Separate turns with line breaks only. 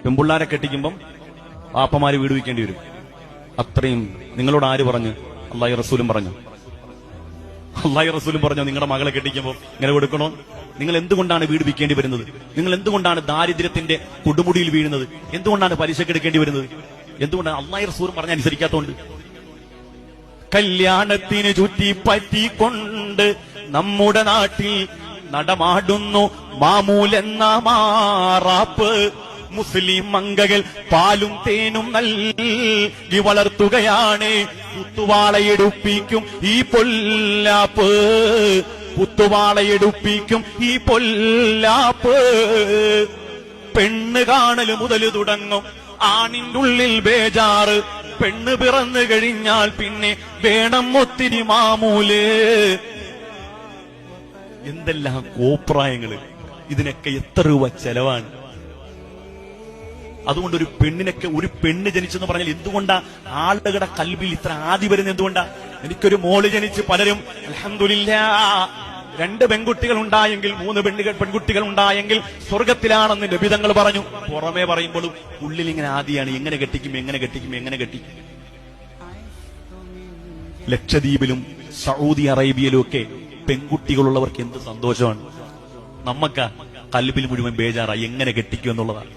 പെൺപിള്ളാരെ കെട്ടിക്കുമ്പം പാപ്പമാര് വീട് വയ്ക്കേണ്ടി വരും. അത്രയും നിങ്ങളോട് ആര് പറഞ്ഞു? അള്ളാഹി റസൂലും പറഞ്ഞു. അള്ളാഹി റസൂലും പറഞ്ഞു നിങ്ങളുടെ മകളെ കെട്ടിക്കുമ്പോൾ ഇങ്ങനെ കൊടുക്കണോ? നിങ്ങൾ എന്തുകൊണ്ടാണ് വീട് വിൽക്കേണ്ടി വരുന്നത്? നിങ്ങൾ എന്തുകൊണ്ടാണ് ദാരിദ്ര്യത്തിന്റെ കൊടുമുടിയിൽ വീഴുന്നത്? എന്തുകൊണ്ടാണ് പലിശക്ക് എടുക്കേണ്ടി വരുന്നത്? എന്തുകൊണ്ടാണ്? അള്ളാഹി റസൂലും പറഞ്ഞ അനുസരിക്കാത്തോണ്ട്. കല്യാണത്തിന് ചുറ്റിപ്പറ്റിക്കൊണ്ട് നമ്മുടെ നാട്ടിൽ നടമാടുന്നു മാമൂലെന്ന മാറാപ്പ്. മുസ്ലിം മങ്കകൾ പാലും തേനും നൽകി വളർത്തുകയാണ്. പുത്തുവാളയെടുപ്പിക്കും ഈ പൊല്ലാപ്പ്, പുത്തുവാളയെടുപ്പിക്കും ഈ പൊല്ലാപ്പ്. പെണ്ണ് കാണൽ മുതൽ തുടങ്ങും ആണിന്റെ ഉള്ളിൽ ബേജാറ്. പെണ്ണ് പിറന്നു കഴിഞ്ഞാൽ പിന്നെ വേണം ഒത്തിരി മാമൂല്. എന്തെല്ലാം കോപ്രായങ്ങള്! ഇതിനൊക്കെ എത്ര രൂപ ചെലവാണ്? അതുകൊണ്ട് ഒരു പെണ്ണ് ജനിച്ചെന്ന് പറഞ്ഞാൽ എന്തുകൊണ്ടാ ആളുകളുടെ കൽബിൽ ഇത്ര ആദി വരുന്നത്? എന്തുകൊണ്ടാ? എനിക്കൊരു മോള് ജനിച്ച് പലരും അൽഹംദുലില്ലാഹ് 2 പെൺകുട്ടികൾ ഉണ്ടായെങ്കിൽ 3 പെൺകുട്ടികൾ ഉണ്ടായെങ്കിൽ സ്വർഗത്തിലാണെന്ന് നബിതങ്ങൾ പറഞ്ഞു. പുറമേ പറയുമ്പോഴും ഉള്ളിൽ ഇങ്ങനെ ആദിയാണ്. എങ്ങനെ കെട്ടിക്കും, എങ്ങനെ കെട്ടിക്കും, എങ്ങനെ കെട്ടിക്കും? ലക്ഷദ്വീപിലും സൗദി അറേബ്യയിലും ഒക്കെ പെൺകുട്ടികളുള്ളവർക്ക് എന്ത് സന്തോഷമാണ്. നമ്മക്ക കൽബിൽ മുഴുവൻ ബേജാറായി എങ്ങനെ കെട്ടിക്കും എന്നുള്ളതാണ്.